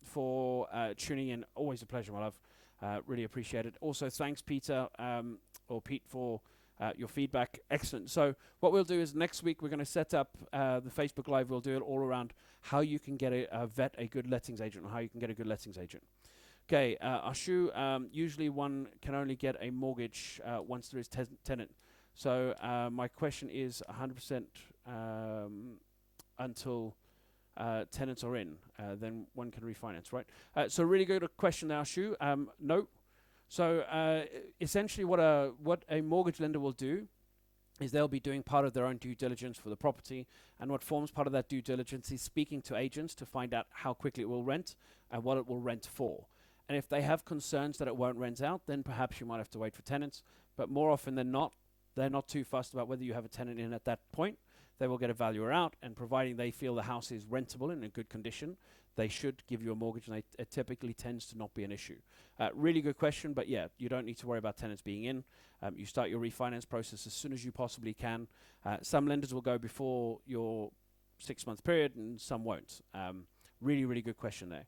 Speaker 1: for tuning in. Always a pleasure, my love. Really appreciate it. Also, thanks, Peter, or Pete, for your feedback. Excellent. So what we'll do is next week we're going to set up the Facebook Live. We'll do it all around how you can get vet a good lettings agent, or how you can get a good lettings agent. Okay, Ashu, usually one can only get a mortgage once there is tenant. So my question is 100% until tenants are in, then one can refinance, right? So really good question there, Ashu. No. So essentially what a mortgage lender will do is they'll be doing part of their own due diligence for the property, and what forms part of that due diligence is speaking to agents to find out how quickly it will rent and what it will rent for. And if they have concerns that it won't rent out, then perhaps you might have to wait for tenants. But more often than not, they're not too fussed about whether you have a tenant in at that point. They will get a valuer out, and providing they feel the house is rentable and in good condition, they should give you a mortgage, and it typically tends to not be an issue. Really good question, but yeah, you don't need to worry about tenants being in. You start your refinance process as soon as you possibly can. Some lenders will go before your 6-month period, and some won't. Really, really good question there.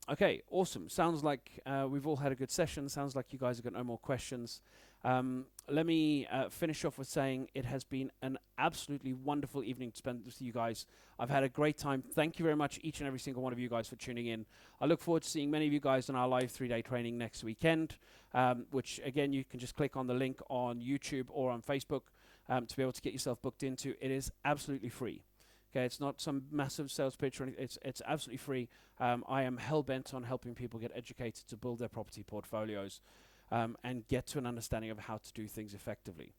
Speaker 1: Okay, awesome. Sounds like we've all had a good session. Sounds like you guys have got no more questions. Let me finish off with saying it has been an absolutely wonderful evening to spend with you guys. I've had a great time. Thank you very much, each and every single one of you guys, for tuning in. I look forward to seeing many of you guys on our live 3-day training next weekend, which, again, you can just click on the link on YouTube or on Facebook to be able to get yourself booked into. It is absolutely free. Okay, it's not some massive sales pitch or anything. It's absolutely free. I am hell-bent on helping people get educated to build their property portfolios and get to an understanding of how to do things effectively.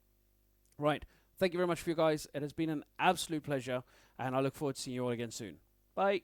Speaker 1: Right. Thank you very much for you guys. It has been an absolute pleasure, and I look forward to seeing you all again soon. Bye.